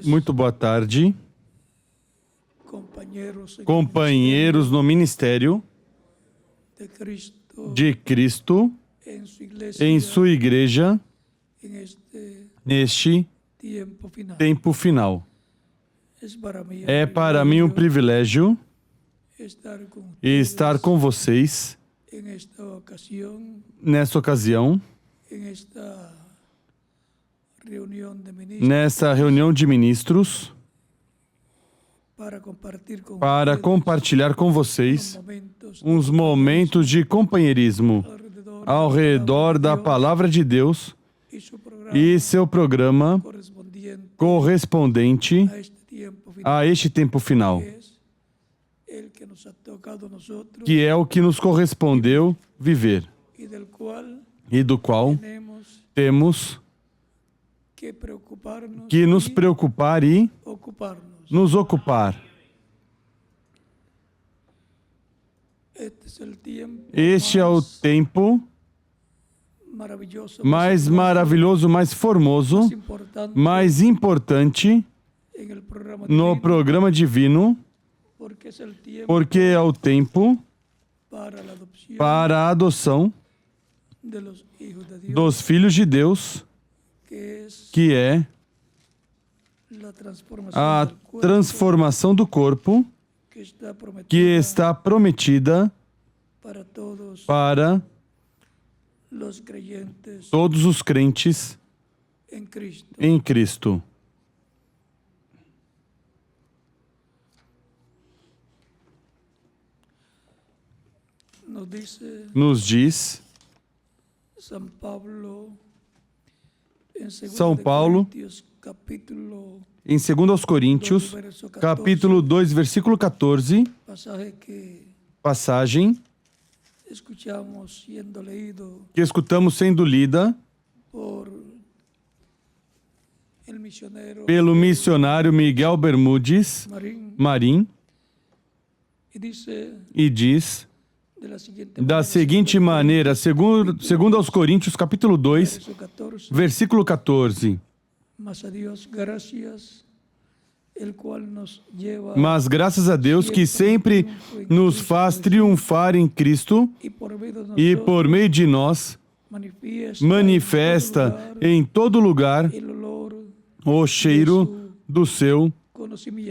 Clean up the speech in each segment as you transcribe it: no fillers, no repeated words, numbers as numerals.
Muito boa tarde, companheiros no ministério de Cristo em sua igreja neste tempo final. É para mim um privilégio estar com vocês nesta ocasião, nessa reunião de ministros, para compartilhar com vocês uns momentos de companheirismo ao redor da Palavra de Deus e seu programa correspondente a este tempo final, que é o que nos correspondeu viver e do qual temos que nos preocupar e nos ocupar. Este é o tempo mais maravilhoso, mais formoso, mais importante no programa divino, porque é o tempo para a adoção dos filhos de Deus, que é a transformação do corpo que está prometida para todos os crentes em Cristo. Nos diz São Paulo, em 2 Coríntios, capítulo 2, versículo 14, passagem que escutamos sendo lida pelo missionário Miguel Bermúdez Marim, e diz da seguinte maneira, segundo aos Coríntios, capítulo 2, versículo 14. Mas graças a Deus que sempre nos faz triunfar em Cristo e por meio de nós manifesta em todo lugar o cheiro do seu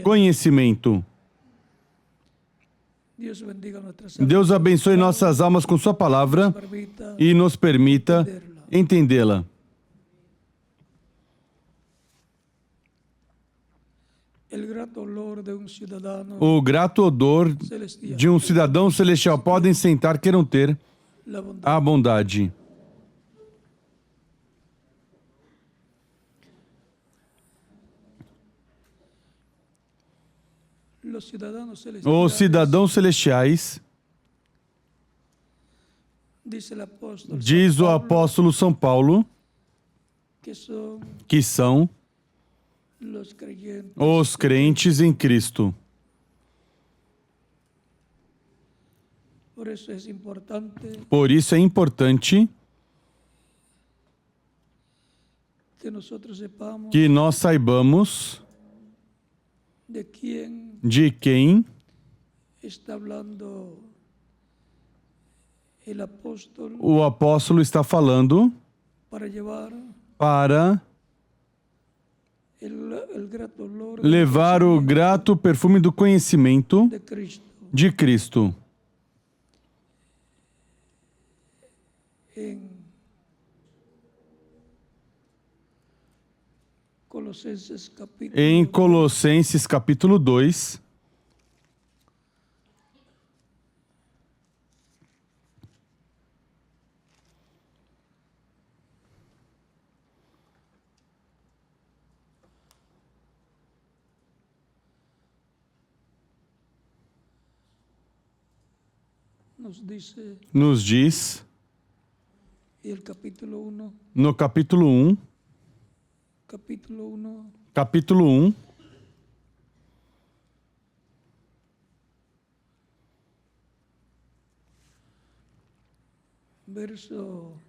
conhecimento. Deus abençoe nossas almas com sua palavra e nos permita entendê-la. O grato odor de um cidadão celestial. Podem sentar, queiram ter a bondade. Os cidadãos celestiais, diz o apóstolo São Paulo, que são os crentes em Cristo. Por isso é importante que nós saibamos de quem o apóstolo está falando para levar o grato perfume do conhecimento de Cristo. Em Colossenses capítulo 2, nos diz no capítulo 1,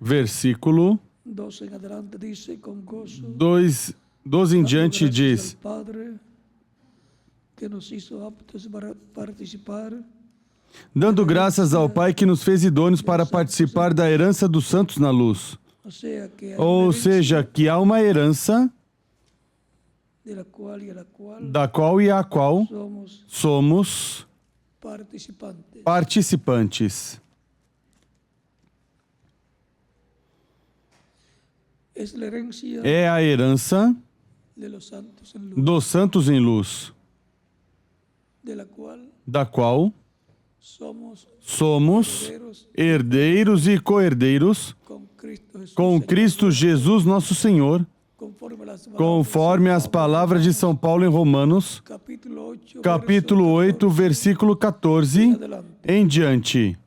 versículo 2 12 em diante diz: dando graças ao Pai que nos fez idôneos para participar da herança dos santos na luz. Ou seja, que há uma herança da qual e a qual somos participantes. É a herança dos santos em luz, da qual somos herdeiros e co-herdeiros com Cristo Jesus nosso Senhor, conforme as palavras de São Paulo em Romanos, capítulo 8, versículo 14 em diante.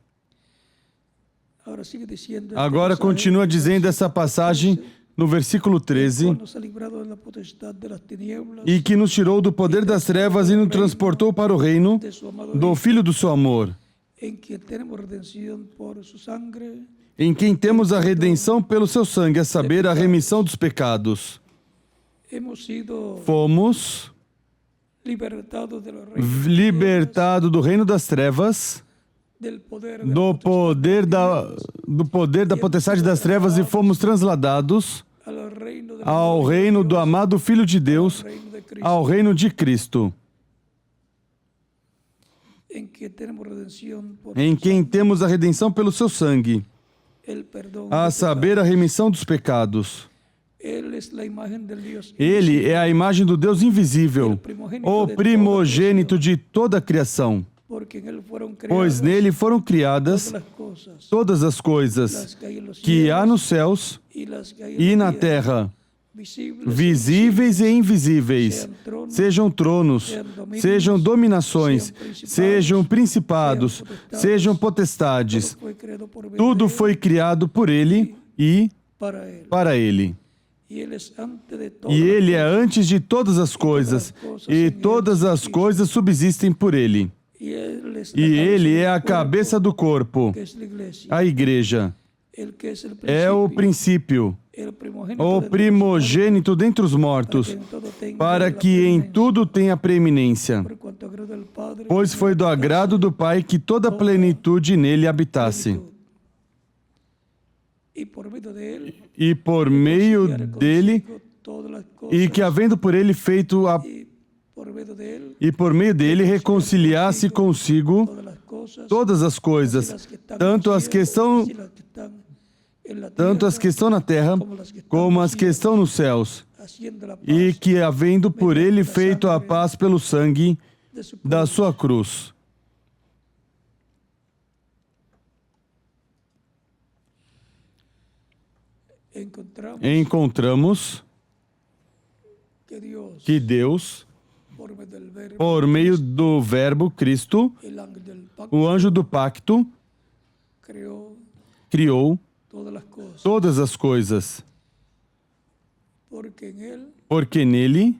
Agora continua dizendo essa passagem no versículo 13, e que nos tirou do poder das trevas e nos transportou para o reino do Filho do seu amor, em quem temos a redenção pelo seu sangue, a saber, a remissão dos pecados. Fomos libertados do reino das trevas, do poder da potestade das trevas, e fomos transladados ao reino do amado Filho de Deus, ao reino de Cristo, em quem temos a redenção pelo seu sangue, a saber, a remissão dos pecados. Ele é a imagem do Deus invisível, o primogênito de toda a criação, pois nele foram criadas todas as coisas que há nos céus e na terra, visíveis e invisíveis, sejam tronos, sejam dominações, sejam principados, sejam potestades. Tudo foi criado por ele e para ele. E ele é antes de todas as coisas, e todas as coisas subsistem por ele. E ele é a cabeça do corpo, a igreja. É o princípio, o primogênito dentre os mortos, para que em tudo tenha preeminência, pois foi do agrado do Pai que toda a plenitude nele habitasse. E por meio dele, e que havendo por ele feito e por meio dele reconciliasse consigo todas as coisas, tanto as que estão na terra, como as que estão nos céus, e que havendo por ele feito a paz pelo sangue da sua cruz. Encontramos que Deus, por meio do Verbo Cristo, o anjo do pacto, criou todas as coisas, porque nele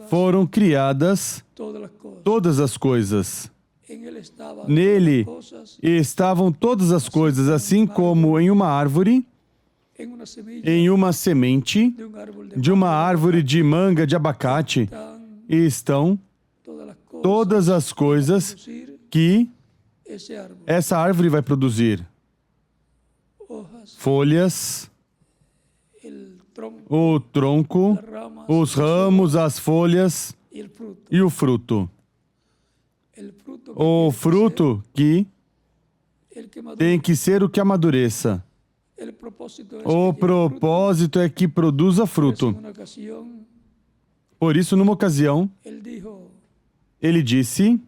foram criadas todas as coisas. Nele estavam todas as coisas, assim como em uma árvore, em uma semente de uma árvore de manga de abacate, estão todas as coisas que essa árvore vai produzir: folhas, o tronco, os ramos, as folhas e o fruto. O fruto que tem que ser o que amadureça. O propósito é que produza fruto. Por isso, numa ocasião, ele disse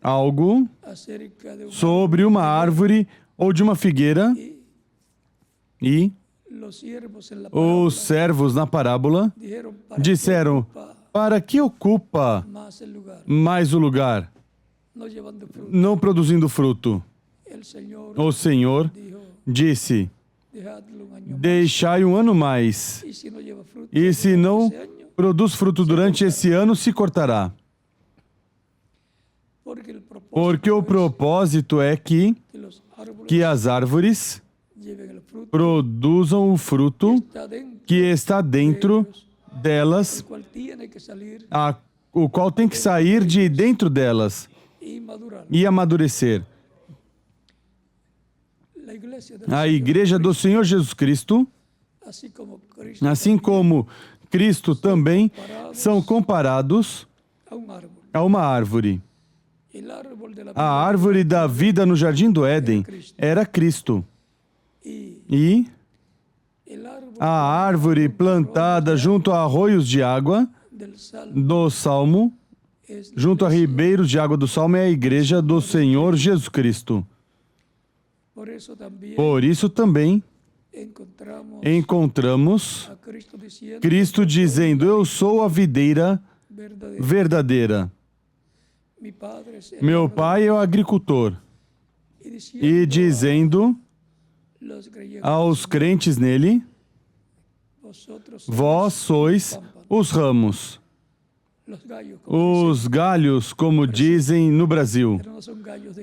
algo sobre uma árvore ou de uma figueira, e os servos na parábola disseram: para que ocupa mais o lugar, não produzindo fruto? O Senhor disse: deixai um ano mais, e se não produz fruto durante esse ano, se cortará. Porque o propósito é que as árvores produzam o fruto que está dentro delas, o qual tem que sair de dentro delas e amadurecer. A Igreja do Senhor Jesus Cristo, assim como Cristo também, são comparados a uma árvore. A árvore da vida no Jardim do Éden era Cristo. E a árvore plantada junto a arroios de água do Salmo, junto a ribeiros de água do Salmo, é a Igreja do Senhor Jesus Cristo. Por isso também encontramos Cristo dizendo: eu sou a videira verdadeira. Meu Pai é o agricultor. E dizendo aos crentes nele: vós sois os ramos. Os galhos, como dizem no Brasil.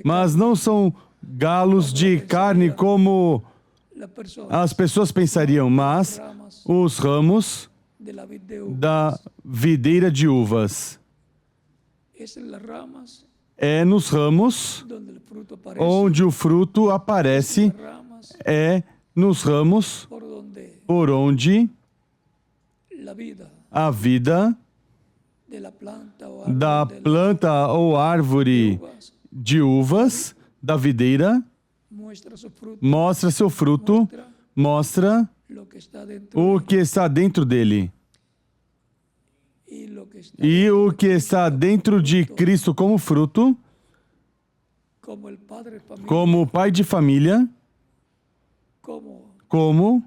Mas não são galos de carne como as pessoas pensariam, mas os ramos da videira de uvas. É nos ramos onde o fruto aparece, é nos ramos por onde a vida da planta ou árvore de uvas da videira mostra seu fruto, mostra o que está dentro dele. E o que está dentro de Cristo como fruto, como pai de família, como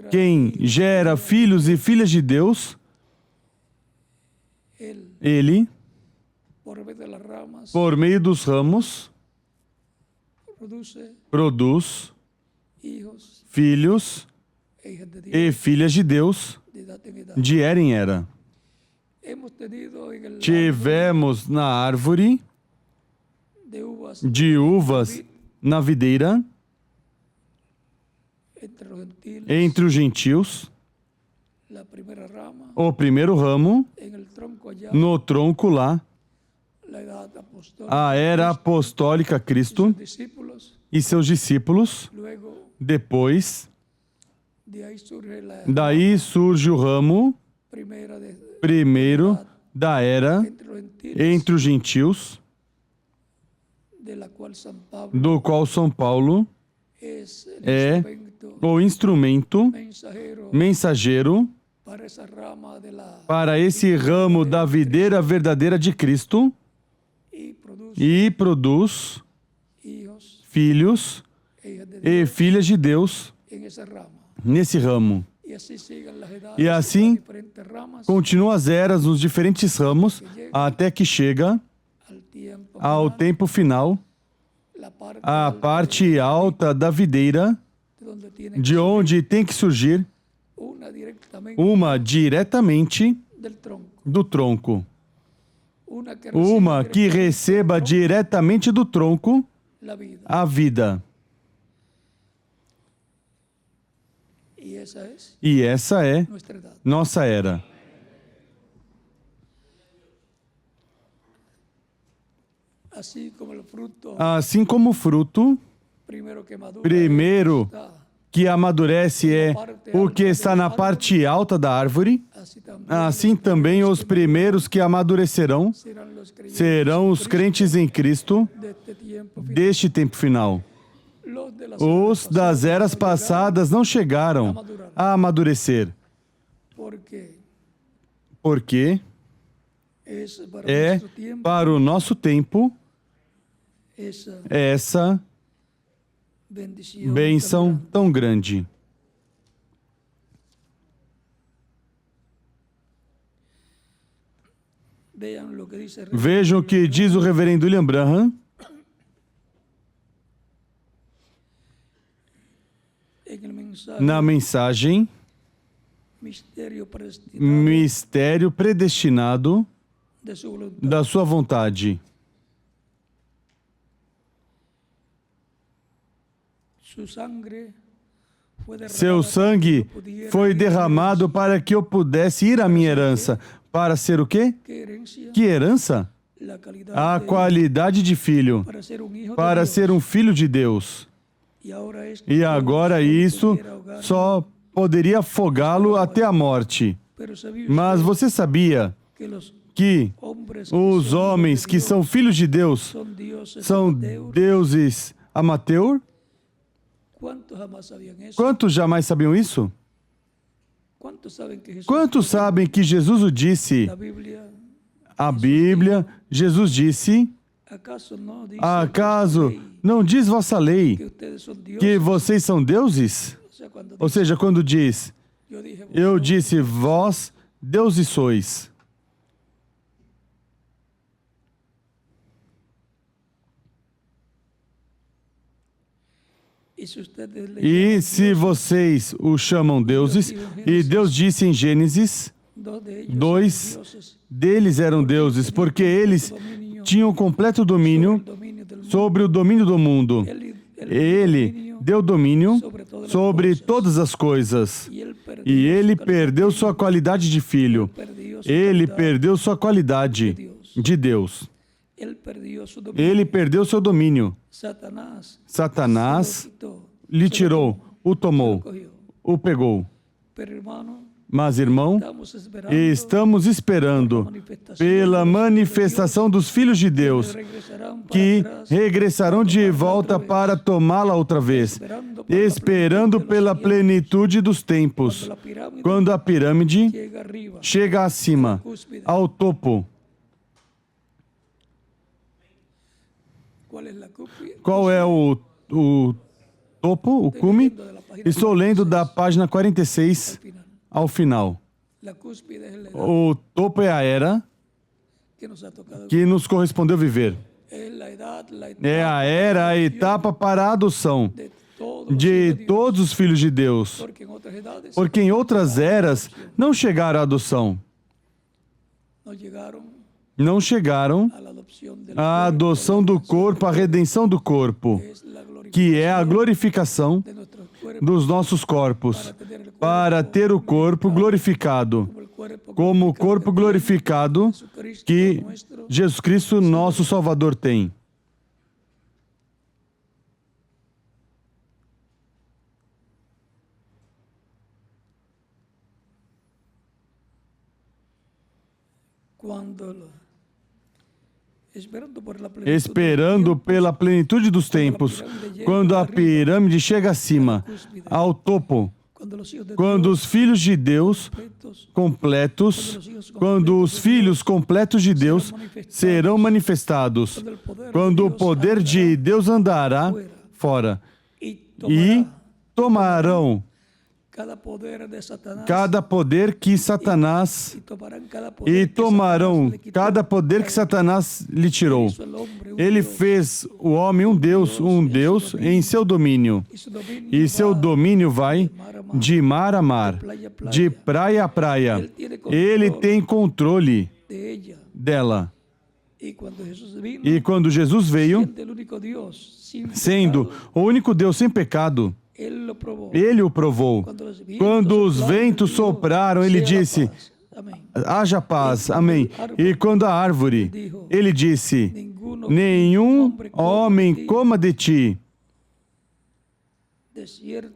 quem gera filhos e filhas de Deus, ele, por meio dos ramos, produz filhos e filhas de Deus de era em era. Tivemos na árvore de uvas na videira, entre os gentios, o primeiro ramo, no tronco lá, a era apostólica Cristo e seus discípulos. Depois, daí surge o ramo primeiro da era entre os gentios, do qual São Paulo é o instrumento mensageiro para esse ramo da videira verdadeira de Cristo e produz filhos e filhas de Deus nesse ramo. E assim continuam as eras nos diferentes ramos até que chega ao tempo final, a parte alta da videira, de onde tem que surgir uma diretamente do tronco. Uma que receba diretamente do tronco a vida. E essa é nossa era. Assim como o fruto, primeiro que amadurece é o que está na parte alta da árvore, assim também os primeiros que amadurecerão serão os crentes em Cristo deste tempo final. Os das eras passadas não chegaram a amadurecer, porque é para o nosso tempo essa bênção tão grande. Vejam o que diz o reverendo William Branham na mensagem Mistério Predestinado da Sua Vontade. Seu sangue foi derramado para que eu pudesse ir à minha herança. Para ser o quê? Que herança? A qualidade de filho. Para ser um filho de Deus. E agora isso só poderia afogá-lo até a morte. Mas você sabia que os homens que são filhos de Deus são deuses amateur? Quantos jamais sabiam isso? Quantos sabem que Jesus o disse? A Bíblia, Jesus disse: acaso não diz vossa lei que vocês são deuses? Ou seja, quando diz, eu disse, vós deuses sois. E se vocês o chamam deuses, e Deus disse em Gênesis, 2 deles eram deuses, porque eles tinham completo domínio sobre o domínio do mundo. Ele deu domínio sobre todas as coisas. E ele perdeu sua qualidade de filho. Ele perdeu sua qualidade de Deus. Ele perdeu seu domínio. Satanás lhe tirou, o tomou, o pegou. Mas, irmão, estamos esperando pela manifestação dos filhos de Deus, que regressarão de volta para tomá-la outra vez, esperando pela plenitude dos tempos, quando a pirâmide chega acima, ao topo. Qual é o topo, o cume? Estou lendo da página 46 ao final. O topo é a era que nos correspondeu viver. É a era, a etapa para a adoção de todos os filhos de Deus. Porque em outras eras não chegaram à adoção. Não chegaram à adoção do corpo, à redenção do corpo, que é a glorificação dos nossos corpos, para ter o corpo glorificado, como o corpo glorificado que Jesus Cristo, nosso Salvador, tem. Esperando pela plenitude dos tempos, quando a pirâmide chega acima, ao topo, quando os filhos de Deus completos, quando os filhos completos de Deus serão manifestados, quando o poder de Deus andará fora e tomarão cada poder que Satanás lhe tirou. Ele fez o homem um Deus em seu domínio. E seu domínio vai de mar a mar, de praia a praia. Ele tem controle dela. E quando Jesus veio, sendo o único Deus sem pecado, ele o provou. Quando os ventos sopraram, ele disse, haja paz, amém. E quando a árvore, ele disse, nenhum homem coma de ti.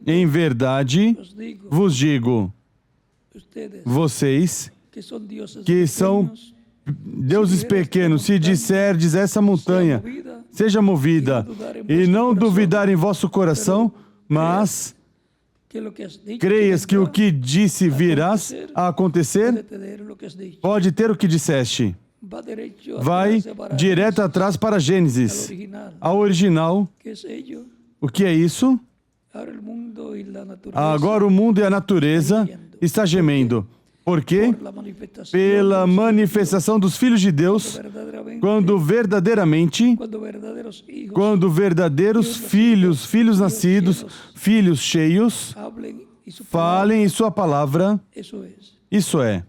Em verdade, vos digo, vocês que são deuses pequenos, se disserdes essa montanha, seja movida, e não duvidar em vosso coração, mas creias que o que disse virás a acontecer, pode ter o que disseste. Vai direto atrás para Gênesis, ao original. O que é isso? Agora o mundo e a natureza está gemendo. Por quê? Pela manifestação dos filhos de Deus, quando verdadeiros filhos nascidos, filhos cheios, falem em sua palavra, isso é.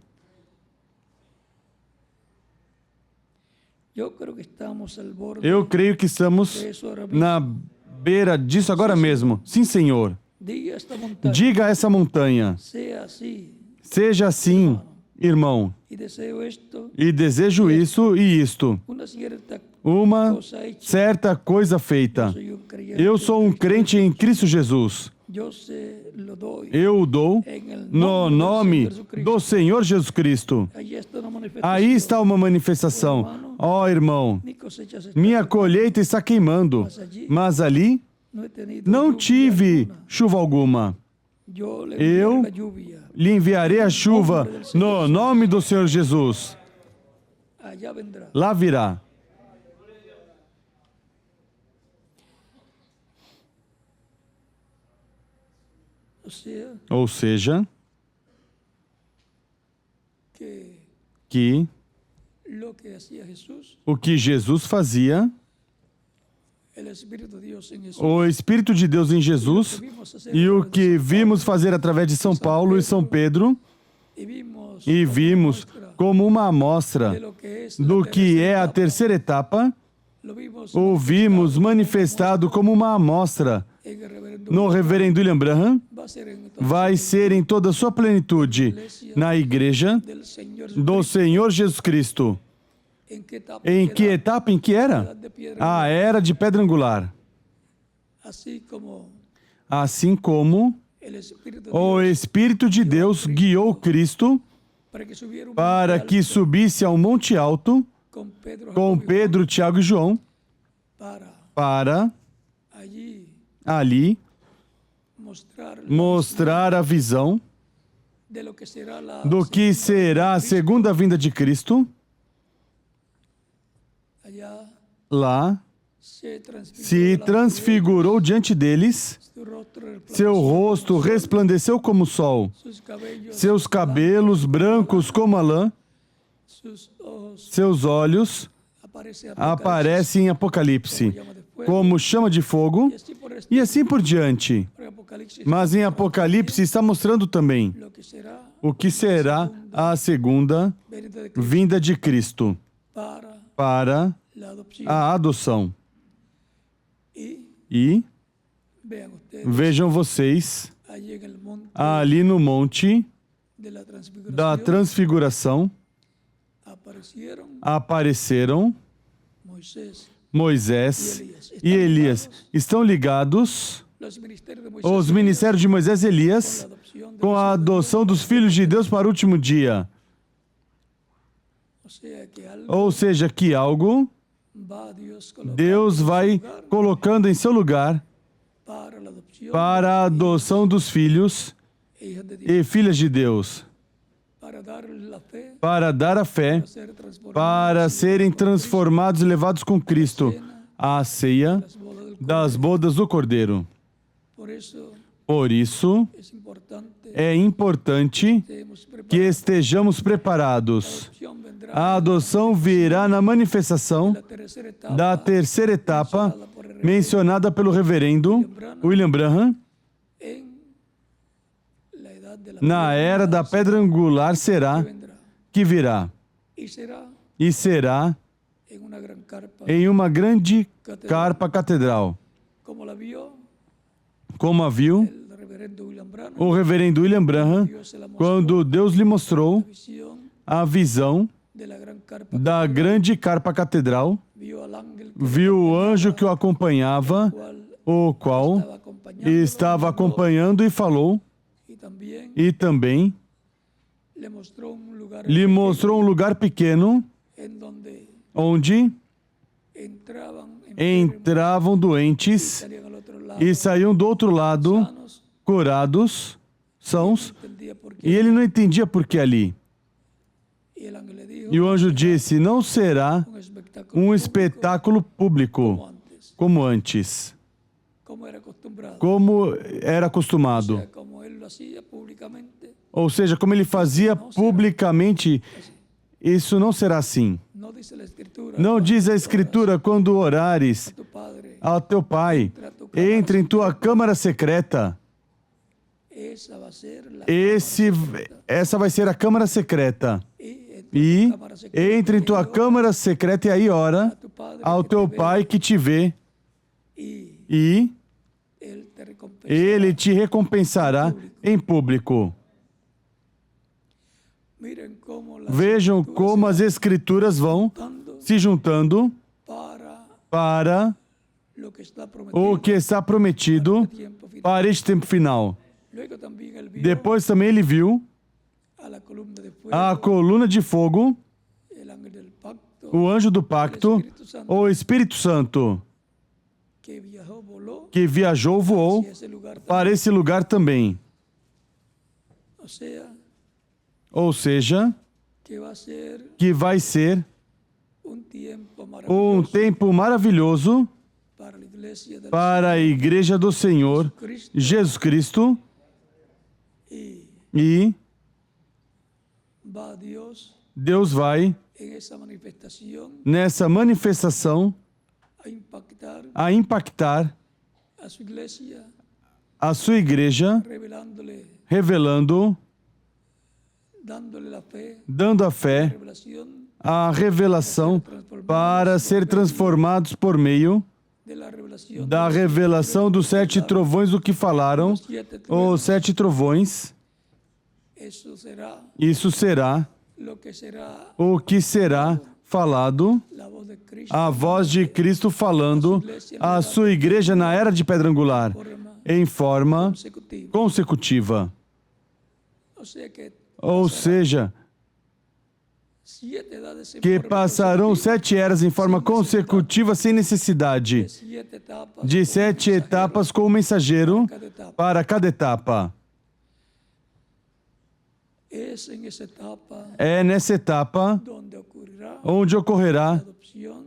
Eu creio que estamos na beira disso agora mesmo. Sim, Senhor. Diga a essa montanha, seja assim, irmão, e desejo isso e isto. Uma certa coisa feita. Eu sou um crente em Cristo Jesus. Eu o dou no nome do Senhor Jesus Cristo. Aí está uma manifestação. Ó, irmão, minha colheita está queimando, mas ali não tive chuva alguma. Eu lhe enviarei a chuva no nome do Senhor Jesus. Lá virá. Ou seja, que o que Jesus fazia, o Espírito de Deus em Jesus, e o que vimos fazer através de São Paulo e São Pedro, e vimos como uma amostra do que é a terceira etapa, o vimos manifestado como uma amostra no Reverendo William Branham, vai ser em toda a sua plenitude na Igreja do Senhor Jesus Cristo. Em que etapa? Em que era? A era de pedra angular. Assim como o Espírito de Deus guiou Cristo para que subisse ao monte alto com Pedro, Tiago e João, para ali mostrar a visão do que será a segunda vinda de Cristo. Lá se transfigurou diante deles, seu rosto resplandeceu como o sol, seus cabelos brancos como a lã, seus olhos aparecem em Apocalipse como chama de fogo, e assim por diante. Mas em Apocalipse está mostrando também o que será a segunda vinda de Cristo para a adoção. E vejam vocês, ali no monte da transfiguração, apareceram Moisés e Elias. Estão ligados os ministérios de Moisés e Elias com a adoção dos filhos de Deus para o último dia. Ou seja, que algo Deus vai colocando em seu lugar para a adoção dos filhos e filhas de Deus, para dar a fé, para serem transformados e levados com Cristo à ceia das bodas do Cordeiro. Por isso, é importante que estejamos preparados. A adoção virá na manifestação da terceira etapa mencionada pelo Reverendo William Branham. Na era da pedra angular será que virá. E será em uma grande carpa catedral. Como a viu o Reverendo William Branham quando Deus lhe mostrou a visão da grande carpa catedral, viu o anjo que o acompanhava, o qual estava acompanhando e falou, e também lhe mostrou um lugar pequeno onde entravam doentes e saíam do outro lado curados, sãos, e ele não entendia por que ali. E o anjo disse, não será um espetáculo público como antes, como era acostumado. Ou seja, como ele fazia publicamente, isso não será assim. Não diz a Escritura, quando orares ao teu Pai, entre em tua câmara secreta. Essa vai ser a câmara secreta. E entre em tua câmara secreta e aí ora ao teu Pai que te vê. e Ele te recompensará em público. Vejam como as Escrituras vão se juntando para o que está prometido para este tempo final. Depois também ele viu a coluna de fogo, o anjo do pacto, o Espírito Santo, que viajou, voou para esse lugar também. Ou seja, que vai ser um tempo maravilhoso para a Igreja do Senhor Jesus Cristo, e Deus vai, nessa manifestação, a impactar a sua igreja, revelando, dando a fé, a revelação para ser transformados por meio da revelação dos 7 trovões do que falaram, os 7 trovões. Isso será o que será falado, a voz de Cristo falando à sua igreja na era de pedra angular, em forma consecutiva. Ou seja, que passarão 7 eras em forma consecutiva sem necessidade de 7 etapas com o mensageiro para cada etapa. É nessa etapa onde ocorrerá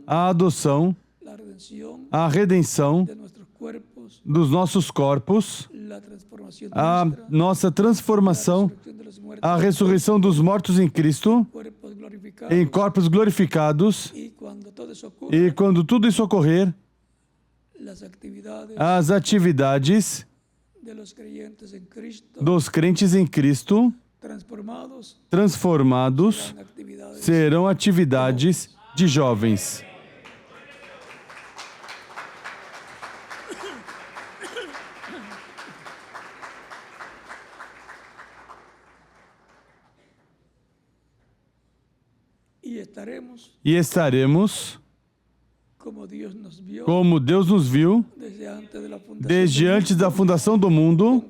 a adoção, a redenção dos nossos corpos, a nossa transformação, a ressurreição dos mortos em Cristo, em corpos glorificados, e quando tudo isso ocorrer, as atividades dos crentes em Cristo transformados serão atividades de jovens. E estaremos como Deus nos viu desde antes da fundação do mundo,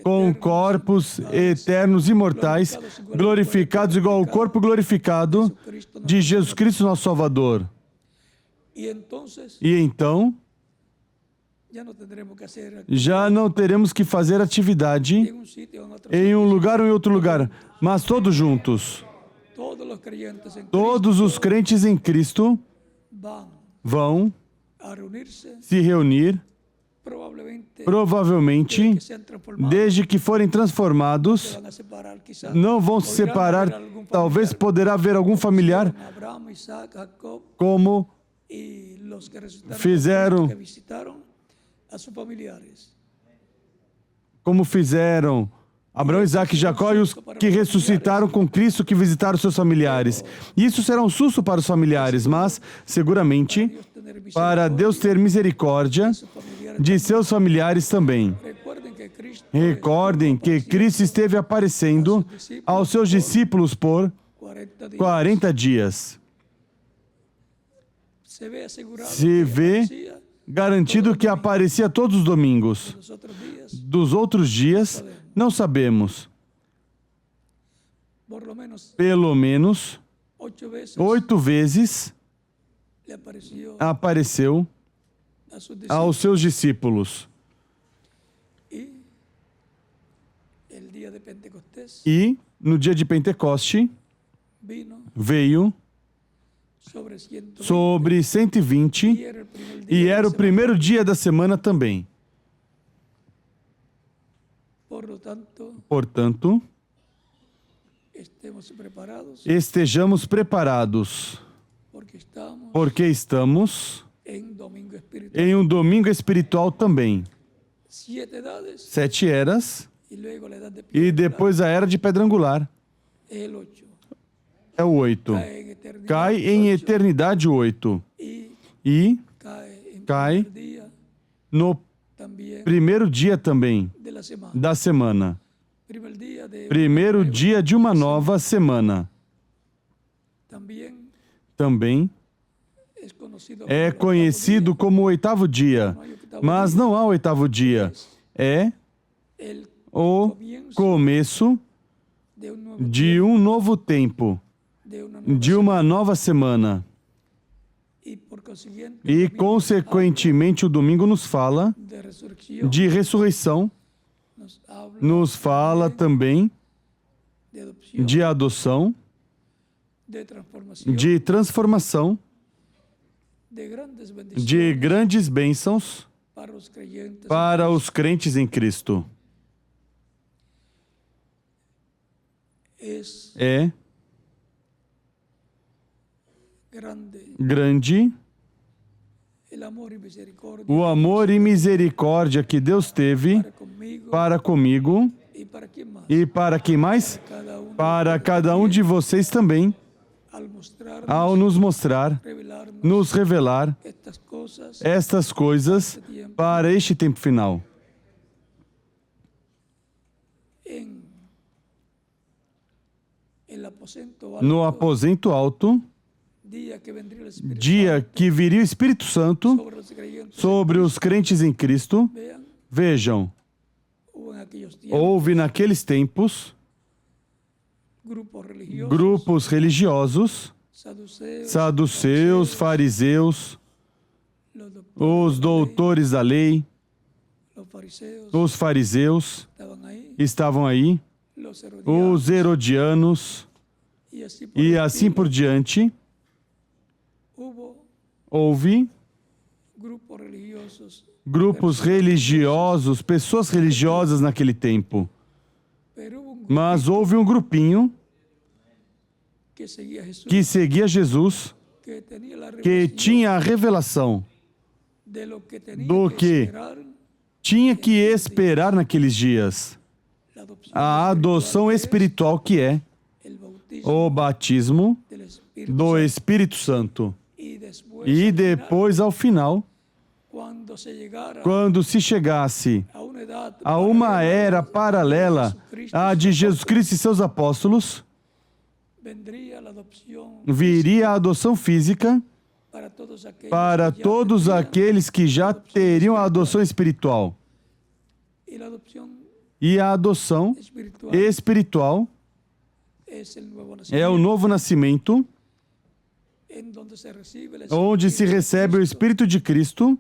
com corpos eternos, imortais, glorificados igual ao corpo glorificado de Jesus Cristo, nosso Salvador. E então, já não teremos que fazer atividade em um lugar ou em outro lugar, mas todos juntos. Todos os crentes em Cristo vão se reunir, provavelmente, desde que forem transformados, não vão se separar. Talvez poderá haver algum familiar, como fizeram Abraão, Isaac e Jacó, e os que ressuscitaram com Cristo, que visitaram seus familiares. Isso será um susto para os familiares, mas, seguramente, para Deus ter misericórdia de seus familiares também. Recordem que Cristo esteve aparecendo aos seus discípulos por 40 dias. Se vê garantido que aparecia todos os domingos. Dos outros dias, não sabemos. Pelo menos 8 vezes apareceu aos seus discípulos. E, no dia de Pentecoste, veio sobre 120 e era o primeiro dia da semana também. Portanto, estejamos preparados, porque estamos em um domingo espiritual também. 7 eras e depois a era de pedra angular. É o 8. Cai em eternidade o 8. E cai no primeiro dia também da semana. Primeiro dia de uma nova semana. Também é conhecido como o oitavo dia, mas não há oitavo dia. É o começo de um novo tempo, de uma nova semana. E, consequentemente, o domingo nos fala de ressurreição, nos fala também de adoção, de transformação, de grandes bênçãos para os crentes em Cristo. É grande o amor e misericórdia que Deus teve para comigo e para quem mais? Para cada um de vocês também, ao nos mostrar, nos revelar estas coisas para este tempo final. No aposento alto, dia que viria o Espírito Santo sobre os crentes em Cristo, vejam, houve naqueles tempos grupos religiosos, saduceus, fariseus, os doutores da lei, os fariseus estavam aí, os herodianos e assim por diante. Houve grupos religiosos, pessoas religiosas naquele tempo. Mas houve um grupinho que seguia Jesus, que tinha a revelação do que tinha que esperar naqueles dias. A adoção espiritual, que é o batismo do Espírito Santo. E depois, ao final, quando se chegasse a uma era paralela à de Jesus Cristo e seus apóstolos, viria a adoção física para todos aqueles que já teriam a adoção espiritual. E a adoção espiritual é o novo nascimento, onde se recebe o Espírito de Cristo,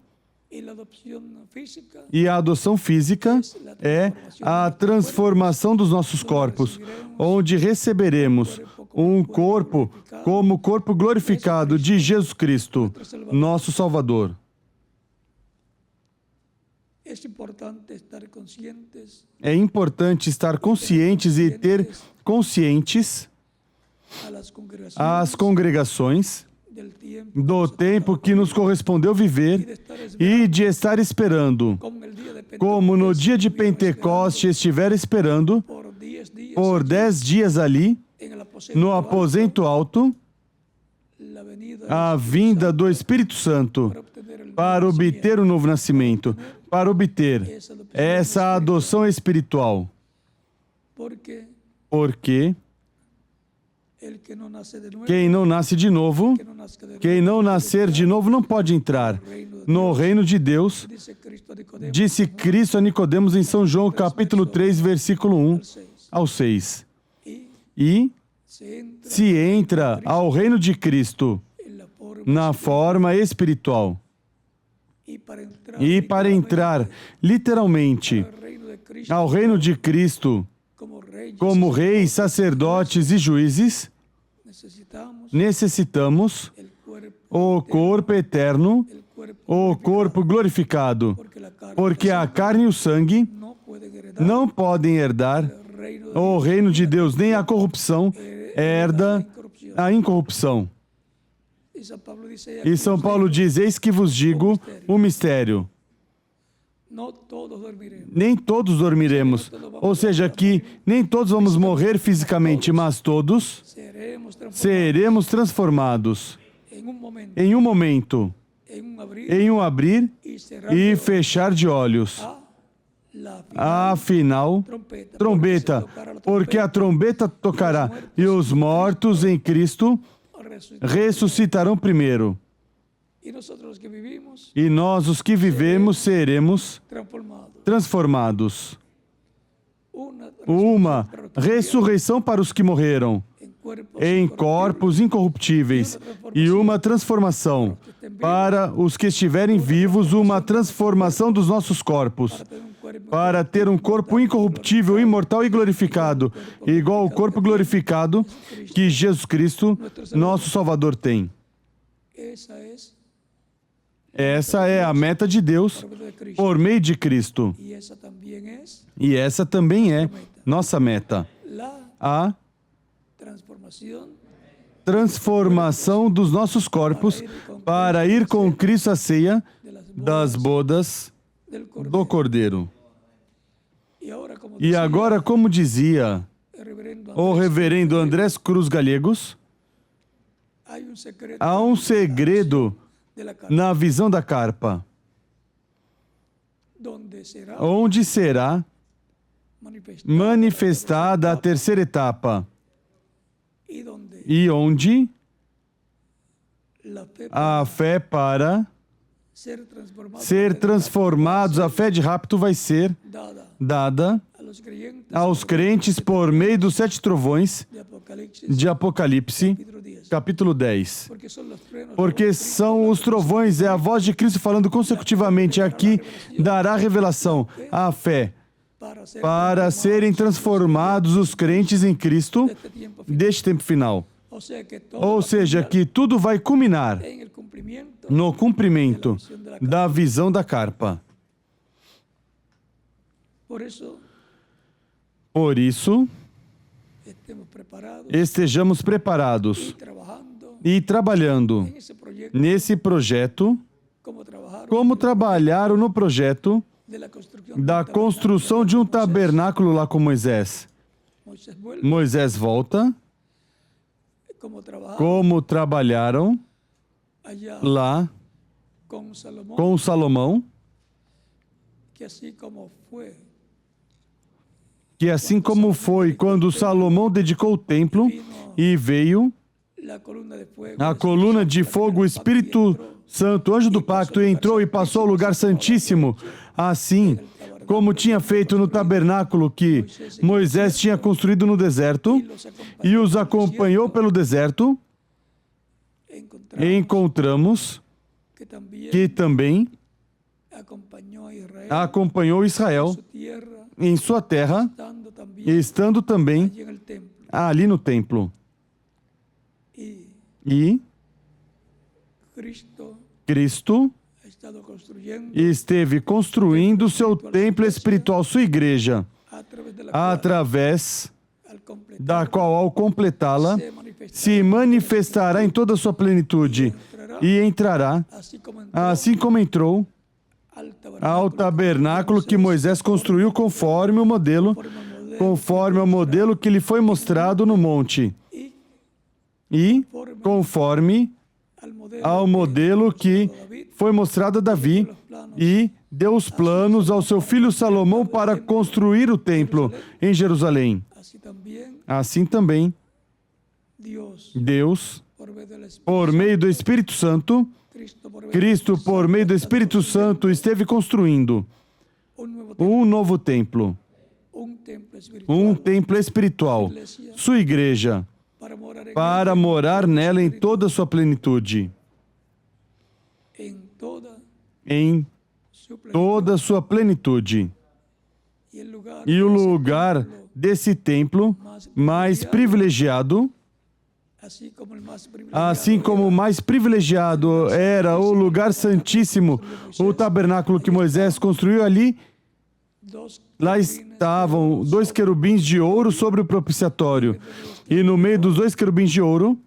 e a adoção física é a transformação dos nossos corpos, onde receberemos um corpo como o corpo glorificado de Jesus Cristo, nosso Salvador. É importante estar conscientes e ter conscientes as congregações do tempo que nos correspondeu viver e de estar esperando, como no dia de Pentecoste estiver esperando por 10 dias ali, no aposento alto, a vinda do Espírito Santo para obter o novo nascimento, para obter essa adoção espiritual. Porque quem não nasce de novo, quem não nascer de novo não pode entrar no reino de Deus, disse Cristo a Nicodemos em São João, capítulo 3, versículo 1 ao 6. E se entra ao reino de Cristo na forma espiritual. E para entrar, literalmente, ao reino de Cristo, como reis, sacerdotes e juízes, necessitamos o corpo eterno, o corpo glorificado, porque a carne e o sangue não podem herdar o reino de Deus, nem a corrupção herda a incorrupção. E São Paulo diz, eis que vos digo o mistério. Nem todos dormiremos. Ou seja, que nem todos vamos morrer fisicamente, mas todos seremos transformados em um momento, em um abrir e fechar de olhos. Afinal, trombeta, porque a trombeta tocará e os mortos em Cristo ressuscitarão primeiro. E nós, os que vivemos, seremos transformados. Uma ressurreição para os que morreram em corpos incorruptíveis e uma transformação para os que estiverem vivos, uma transformação dos nossos corpos, para ter um corpo incorruptível, imortal e glorificado, igual ao corpo glorificado que Jesus Cristo, nosso Salvador, tem. Essa é a meta de Deus por meio de Cristo. E essa também é nossa meta. A transformação dos nossos corpos para ir com Cristo à ceia das bodas do Cordeiro. E agora, como dizia o reverendo Andrés Cruz Gallegos, há um segredo na visão da carpa, onde será manifestada a terceira etapa e onde a fé para ser transformados, a fé de rapto vai ser dada aos crentes por meio dos 7 trovões de Apocalipse, capítulo 10. Porque são os trovões, é a voz de Cristo falando consecutivamente. Aqui dará revelação, a fé, para serem transformados os crentes em Cristo deste tempo final. Ou seja, que tudo vai culminar no cumprimento da visão da carpa. Por isso, estejamos preparados e trabalhando nesse projeto, como trabalharam no projeto da construção de um tabernáculo lá com Moisés. Moisés volta, como trabalharam lá com Salomão, que assim como foi quando Salomão dedicou o templo e veio a coluna de fogo, o Espírito Santo, anjo do pacto, entrou e passou ao lugar santíssimo, assim como tinha feito no tabernáculo que Moisés tinha construído no deserto e os acompanhou pelo deserto, encontramos que também acompanhou Israel em sua terra, estando também ali no templo. E Cristo esteve construindo seu templo espiritual, sua igreja, através da qual, ao completá-la, se manifestará em toda a sua plenitude e entrará, assim como entrou, ao tabernáculo que Moisés construiu conforme o modelo que lhe foi mostrado no monte e conforme ao modelo que foi mostrado a Davi e deu os planos ao seu filho Salomão para construir o templo em Jerusalém. Assim também, Deus, por meio do Espírito Santo, Cristo, por meio do Espírito Santo, esteve construindo um novo templo, um templo espiritual, sua igreja, para morar nela em toda a sua plenitude. Em toda a sua plenitude. E o lugar desse templo mais privilegiado, assim como o mais privilegiado era o lugar santíssimo, o tabernáculo que Moisés construiu ali, lá estavam 2 querubins de ouro sobre o propiciatório. E no meio dos 2 querubins de ouro,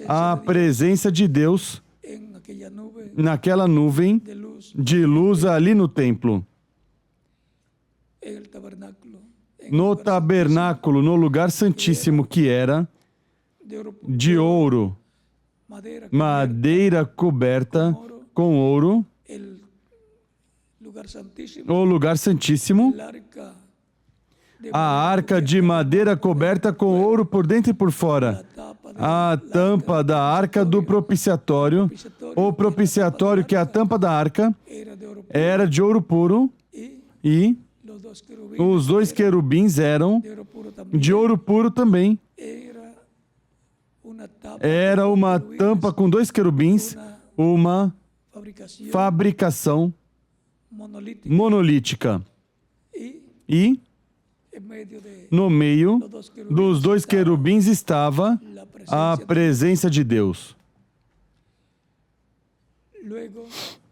a presença de Deus naquela nuvem de luz ali no templo. No tabernáculo, no lugar santíssimo que era de ouro, madeira coberta com ouro, o lugar santíssimo, a arca de madeira coberta com ouro por dentro e por fora, a tampa da arca do propiciatório, o propiciatório, que é a tampa da arca, era de ouro puro, e os 2 querubins eram de ouro puro também. Era uma tampa com 2 querubins, uma fabricação monolítica. E no meio dos 2 querubins estava a presença de Deus.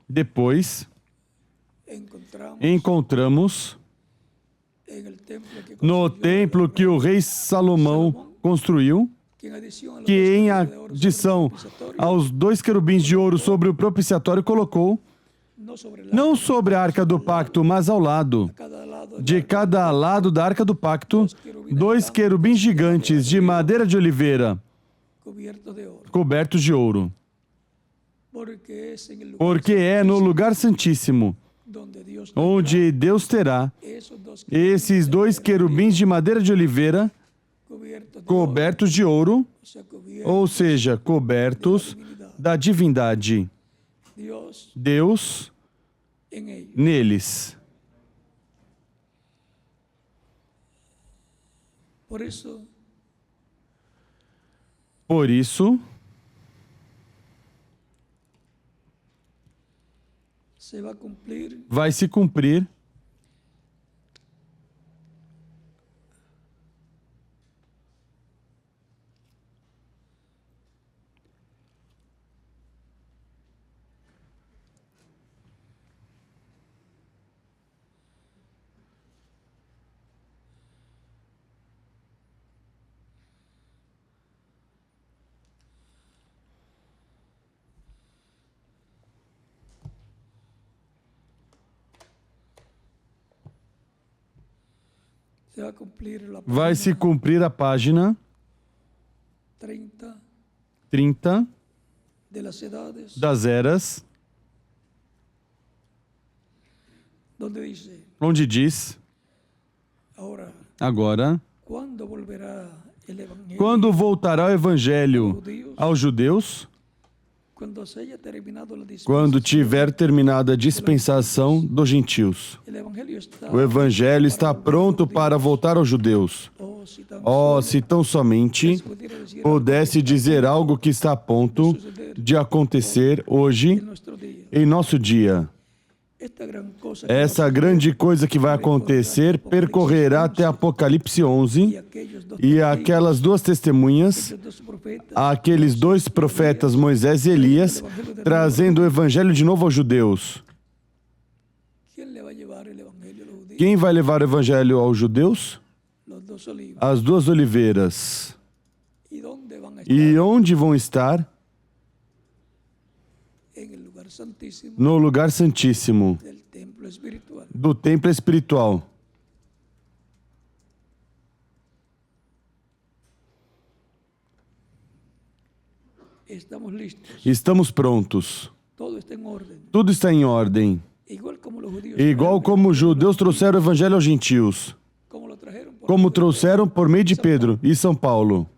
Depois, encontramos no templo que o rei Salomão construiu, que em adição aos 2 querubins de ouro sobre o propiciatório colocou, não sobre a arca do pacto, mas ao lado, de cada lado da arca do pacto, 2 querubins gigantes de madeira de oliveira, cobertos de ouro. Porque é no lugar santíssimo, onde Deus terá esses 2 querubins de madeira de oliveira, cobertos de ouro, ou seja, cobertos da divindade. Deus neles. Por isso, vai se cumprir a página 30 das eras, onde diz: agora, quando voltará o Evangelho aos judeus, quando tiver terminado a dispensação dos gentios. O Evangelho está pronto para voltar aos judeus. Oh, se tão somente pudesse dizer algo que está a ponto de acontecer hoje, em nosso dia. Essa grande coisa que vai acontecer percorrerá até Apocalipse 11, e aquelas 2 testemunhas, aqueles 2 profetas, Moisés e Elias, trazendo o Evangelho de novo aos judeus. Quem vai levar o Evangelho aos judeus? As 2 oliveiras. E onde vão estar? No lugar santíssimo do templo espiritual. Estamos prontos. Tudo está em ordem. Igual como os judeus trouxeram o Evangelho aos gentios, como trouxeram por meio de Pedro e São Paulo.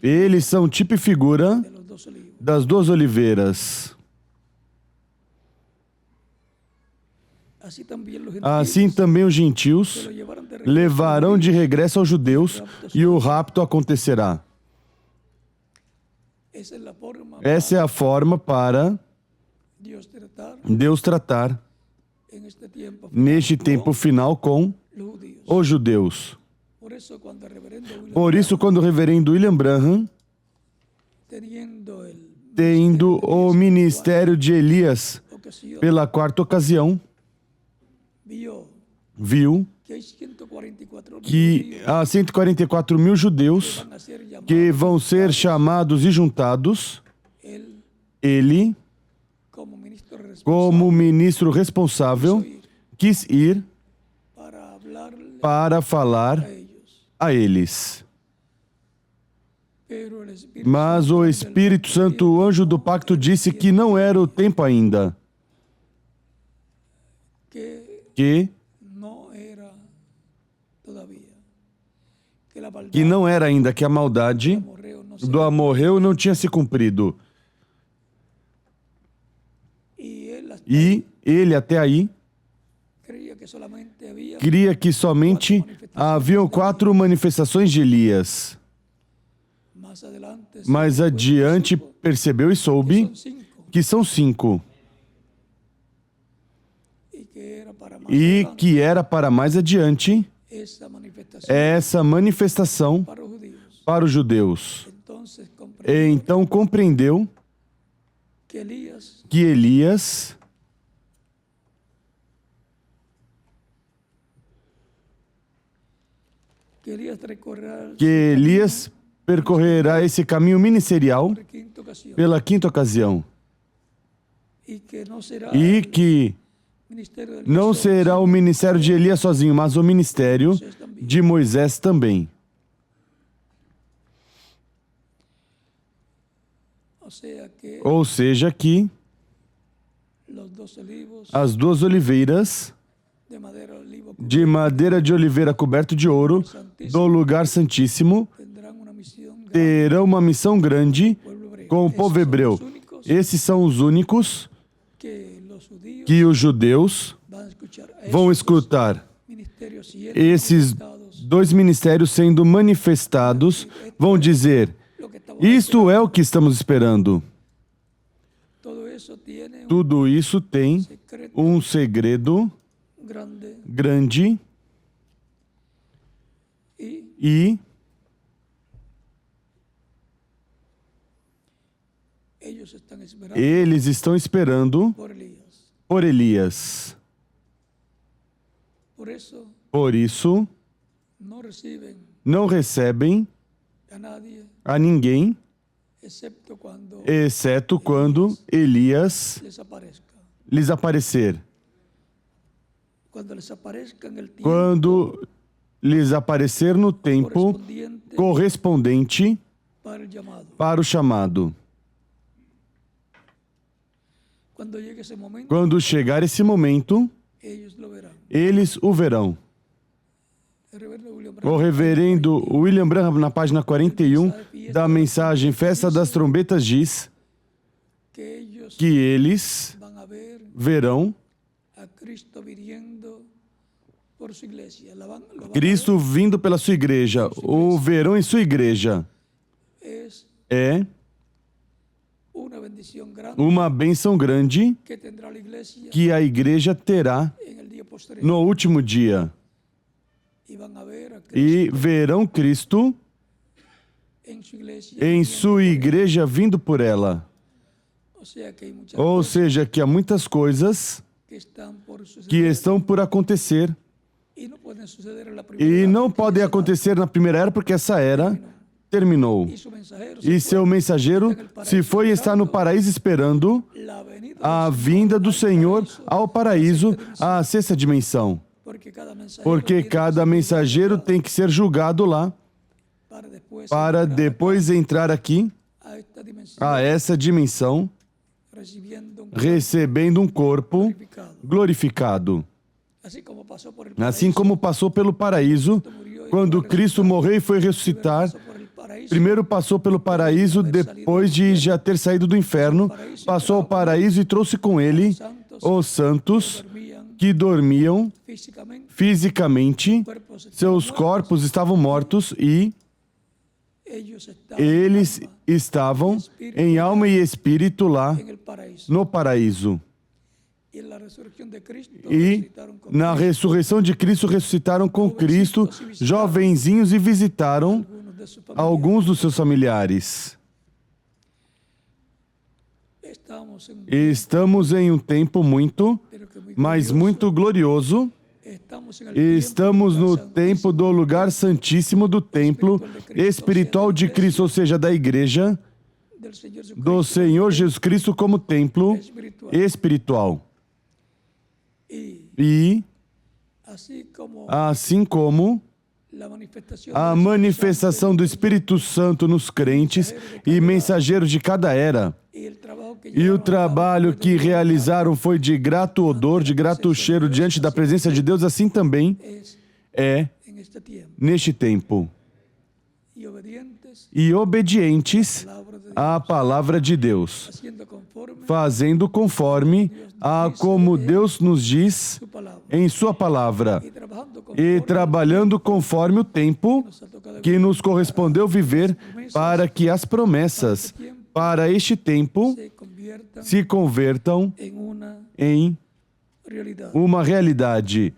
Eles são tipo e figura das 2 oliveiras. Assim também os gentios levarão de regresso aos judeus e o rapto acontecerá. Essa é a forma para Deus tratar neste tempo final com os judeus. Por isso, quando o reverendo William Branham, tendo o ministério de Elias pela 4ª ocasião, viu que há 144 mil judeus que vão ser chamados e juntados, ele, como ministro responsável, quis ir para falar a eles. Mas o Espírito Santo, o anjo do pacto, disse que não era o tempo ainda. Que não era ainda, que a maldade do amorreu não tinha se cumprido. E ele, até aí, cria que somente haviam 4 manifestações de Elias. Mais adiante, percebeu e soube que são 5. E que era para mais adiante essa manifestação para os judeus. Então compreendeu que Elias percorrerá esse caminho ministerial pela 5ª ocasião. E que não será o ministério de Elias sozinho, mas o ministério de Moisés também. Ou seja, que as 2 oliveiras de madeira de oliveira coberto de ouro do lugar santíssimo terão uma missão grande com o povo hebreu. Esses são os únicos que os judeus vão escutar. Esses 2 ministérios sendo manifestados vão dizer: isto é o que estamos esperando. Tudo isso tem um segredo grande e eles estão esperando por Elias. Por isso, não recebem a ninguém, exceto quando Elias lhes aparecer. Quando lhes aparecer no tempo correspondente para o chamado. Quando chegar esse momento, eles o verão. O reverendo William Branham, na página 41 da mensagem Festa das Trombetas, diz que eles verão Cristo vindo pela sua igreja. O verão em sua igreja é uma bênção grande que a igreja terá no último dia. E verão Cristo em sua igreja vindo por ela. Ou seja, que há muitas coisas que estão por acontecer e não podem acontecer na primeira era, porque essa era terminou. E seu mensageiro se foi e está no paraíso esperando a vinda do Senhor ao paraíso, à 6ª dimensão. Porque cada mensageiro tem que ser julgado lá para depois entrar aqui a essa dimensão, recebendo um corpo glorificado. Assim como passou pelo paraíso, quando Cristo morreu e foi ressuscitar, primeiro passou pelo paraíso, depois de já ter saído do inferno, passou ao paraíso e trouxe com ele os santos que dormiam fisicamente, seus corpos estavam mortos e eles estavam em alma e espírito lá no paraíso. E na ressurreição de Cristo, ressuscitaram com Cristo, jovenzinhos, e visitaram alguns dos seus familiares. Estamos em um tempo muito, mas muito glorioso. Estamos no tempo do lugar santíssimo do templo espiritual de Cristo, ou seja, da igreja do Senhor Jesus Cristo como templo espiritual. E, assim como a manifestação do Espírito Santo nos crentes e mensageiros de cada era. E o trabalho que realizaram foi de grato odor, de grato cheiro diante da presença de Deus, assim também é neste tempo. E obedientes à palavra de Deus, fazendo conforme a como Deus nos diz em sua palavra, e trabalhando conforme o tempo que nos correspondeu viver, para que as promessas para este tempo se convertam em uma realidade.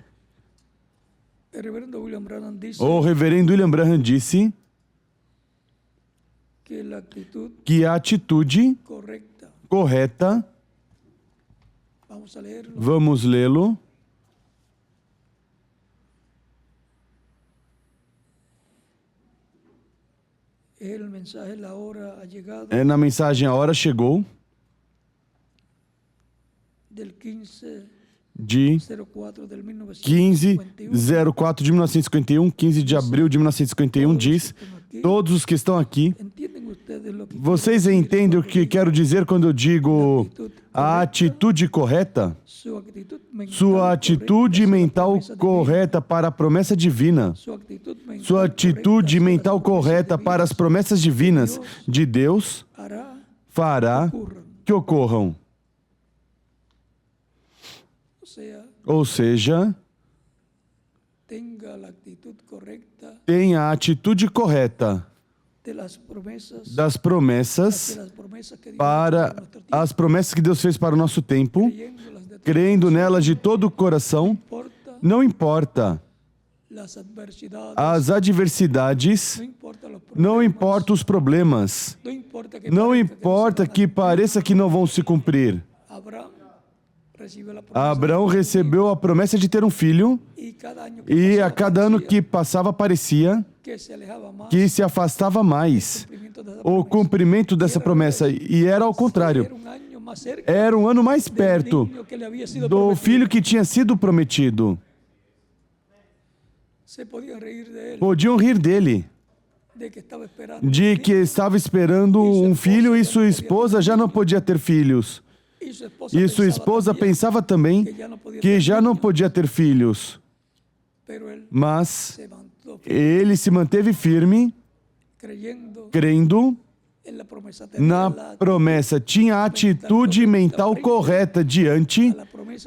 O reverendo William Branham disse que a atitude correta, vamos lê-lo, é na mensagem A Hora Chegou, de 15/04 de 1951, 15 de abril de 1951, diz: todos os que estão aqui, vocês entendem o que quero dizer quando eu digo a atitude correta? Sua atitude mental correta para a promessa divina. Sua atitude mental correta para as promessas divinas de Deus fará que ocorram. Ou seja, tenha a atitude correta das promessas para as promessas que Deus fez para o nosso tempo, crendo nelas de todo o coração. Não importa as adversidades, não importa os problemas, não importa que pareça que não vão se cumprir. Abraão recebeu a promessa de ter um filho, e a cada ano que passava parecia que se afastava mais o cumprimento dessa promessa, e era ao contrário. Era um ano mais perto do filho que tinha sido prometido. Podiam rir dele, de que estava esperando um filho e sua esposa já não podia ter filhos. E sua esposa pensava também que já não podia ter filhos. Mas ele se manteve firme, crendo na promessa. Tinha a atitude mental correta diante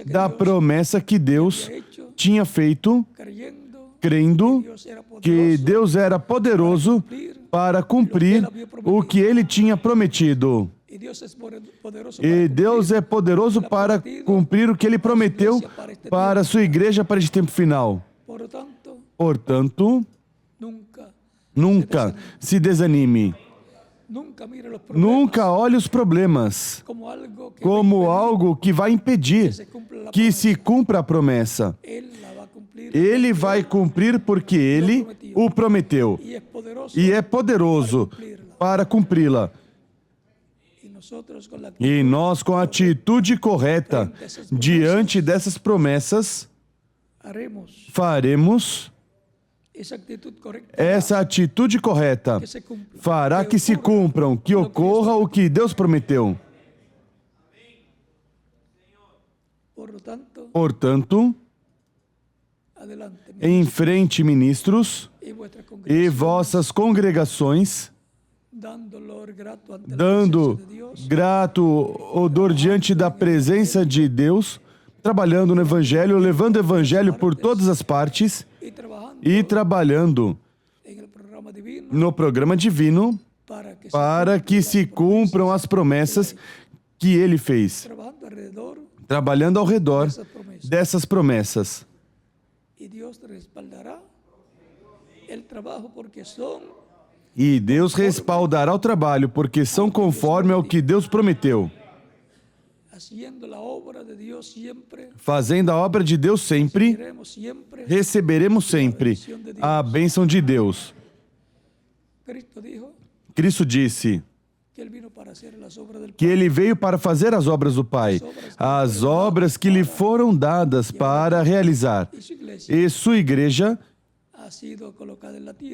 da promessa que Deus tinha feito, crendo que Deus era poderoso para cumprir o que ele tinha prometido. E Deus é poderoso para cumprir o que ele prometeu para a sua igreja para este tempo final. Portanto, nunca se desanime. Nunca olhe os problemas como algo que vai impedir que se cumpra a promessa. Ele vai cumprir porque ele o prometeu. E é poderoso para cumpri-la. E nós, com a atitude correta diante dessas promessas, faremos essa atitude correta. Fará que se cumpram, que ocorra o que Deus prometeu. Portanto, em frente, ministros, e vossas congregações, dando grato odor diante da presença de Deus, trabalhando no Evangelho, levando o Evangelho por todas as partes e trabalhando no programa divino para que se cumpram as promessas que Ele fez, trabalhando ao redor dessas promessas. E Deus respaldará o trabalho, porque são conforme ao que Deus prometeu. Fazendo a obra de Deus sempre, receberemos sempre a bênção de Deus. Cristo disse que Ele veio para fazer as obras do Pai, as obras que lhe foram dadas para realizar. E sua igreja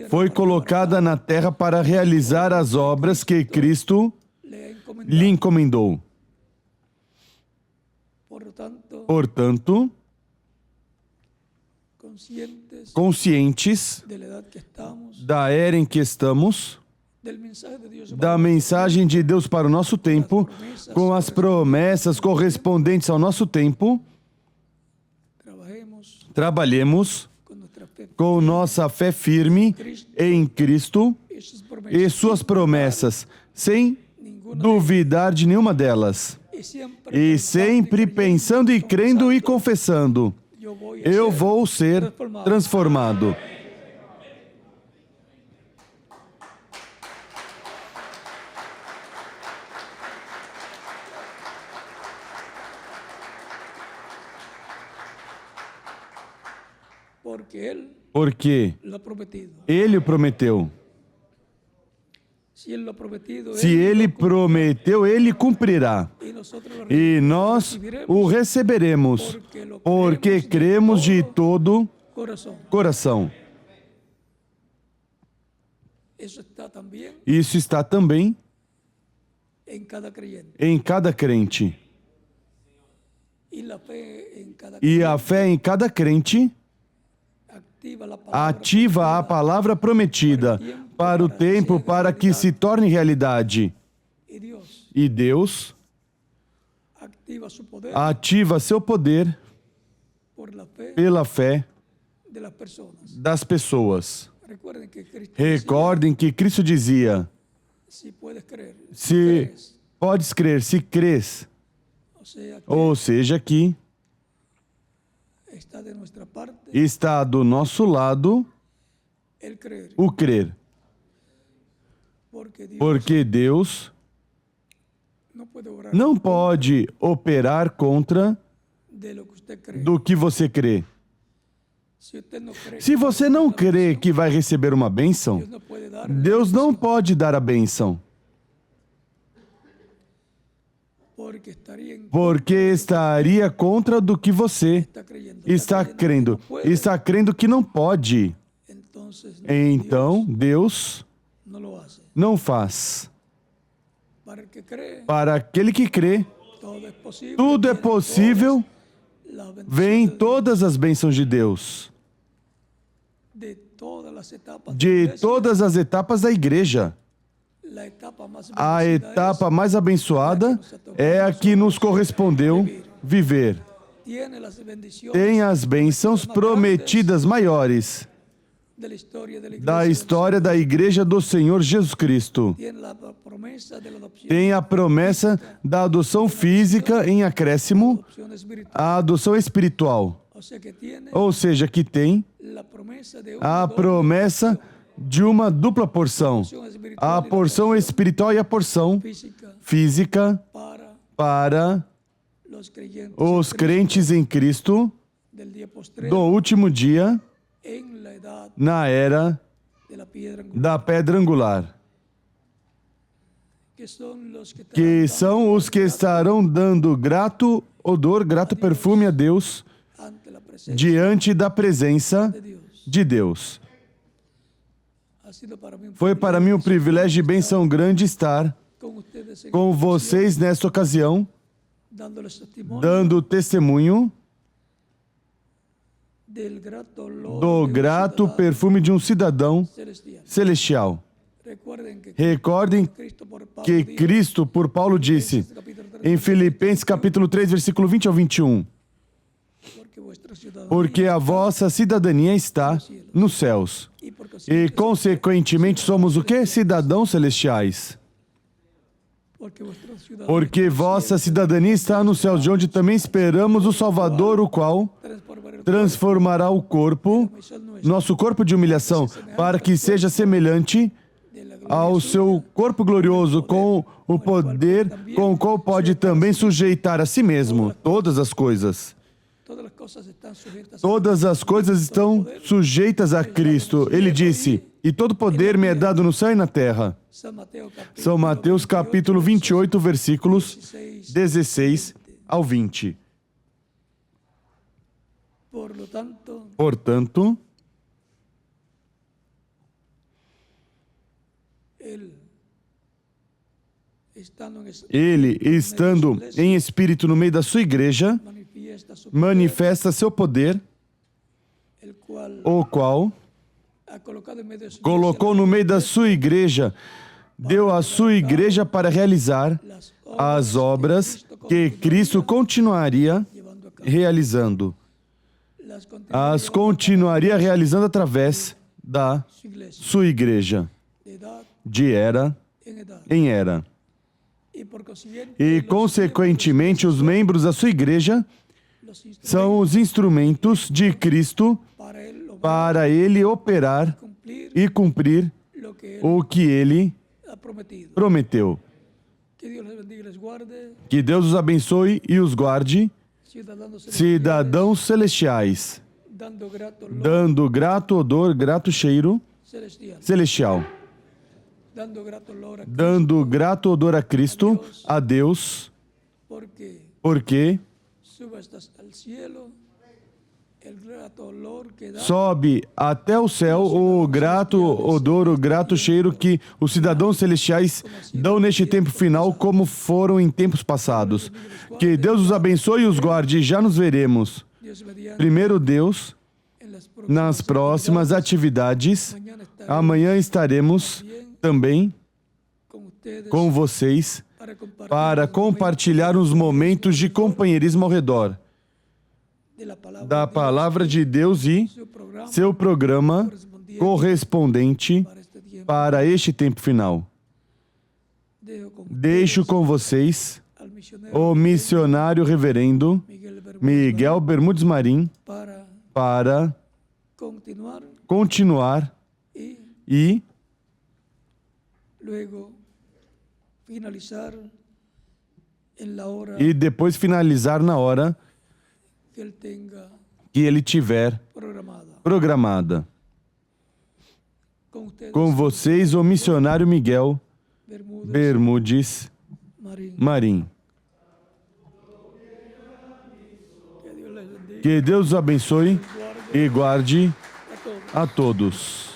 foi colocada na terra para realizar as obras que Cristo lhe encomendou. Portanto, conscientes da era em que estamos, da mensagem de Deus para o nosso tempo, com as promessas correspondentes ao nosso tempo, trabalhemos com nossa fé firme em Cristo e suas promessas, sem duvidar de nenhuma delas. E sempre pensando e crendo e confessando: eu vou ser transformado. Porque Ele o prometeu. Se Ele prometeu, Ele cumprirá. E nós o receberemos, porque cremos de todo coração. Isso está também em cada crente. E a fé em cada crente ativa a palavra prometida para o tempo, para que se torne realidade. E Deus ativa seu poder pela fé das pessoas. Recordem que Cristo dizia: se podes crer, se crês. Ou seja, que está do nosso lado o crer. Porque Deus não pode operar contra do que você crê. Se você não crê que vai receber uma bênção, Deus não pode dar a bênção. Porque estaria contra do que você está crendo. Está crendo que não pode. Então, Deus não faz. Para aquele que crê, tudo é possível. Vem todas as bênçãos de Deus. De todas as etapas da igreja. A etapa mais abençoada é a que nos correspondeu viver. Tem as bênçãos prometidas maiores da história da Igreja do Senhor Jesus Cristo. Tem a promessa da adoção física em acréscimo, a adoção espiritual. Ou seja, que tem a promessa de uma dupla porção, a porção espiritual e a porção física para os crentes em Cristo do último dia, na era da pedra angular, que são os que estarão dando grato odor, grato perfume a Deus diante da presença de Deus. Foi para mim um privilégio e bênção grande estar com vocês nesta ocasião, dando testemunho do grato perfume de um cidadão celestial. Recordem que Cristo, por Paulo, disse em Filipenses capítulo 3, versículo 20 ao 21, porque a vossa cidadania está nos céus. E, consequentemente, somos o quê? Cidadãos celestiais. Porque vossa cidadania está nos céus, de onde também esperamos o Salvador, o qual transformará o corpo, nosso corpo de humilhação, para que seja semelhante ao seu corpo glorioso, com o poder com o qual pode também sujeitar a si mesmo todas as coisas. Todas as coisas estão sujeitas a Cristo. Ele disse: e todo poder me é dado no céu e na terra. São Mateus capítulo 28, versículos 16 ao 20. Portanto, Ele, estando em espírito no meio da sua igreja, manifesta seu poder, o qual colocou no meio da sua igreja, deu à sua igreja para realizar as obras que Cristo continuaria realizando. As continuaria realizando através da sua igreja, de era em era. E, consequentemente, os membros da sua igreja são os instrumentos de Cristo para Ele operar e cumprir o que Ele prometeu. Que Deus os abençoe e os guarde, cidadãos celestiais, dando grato odor, grato cheiro celestial. Dando grato odor a Cristo, a Deus, porque sobe até o céu o grato odor, o grato cheiro que os cidadãos celestiais dão neste tempo final, como foram em tempos passados. Que Deus os abençoe e os guarde. Já nos veremos. Primeiro Deus, nas próximas atividades. Amanhã estaremos também com vocês para compartilhar uns momentos de companheirismo ao redor da Palavra de Deus e seu programa correspondente para este tempo final. Deixo com vocês o missionário reverendo Miguel Bermudes Marim para continuar e depois finalizar na hora que ele tiver programada. Com vocês, o missionário Miguel Bermudes Marim. Que Deus os abençoe e guarde a todos.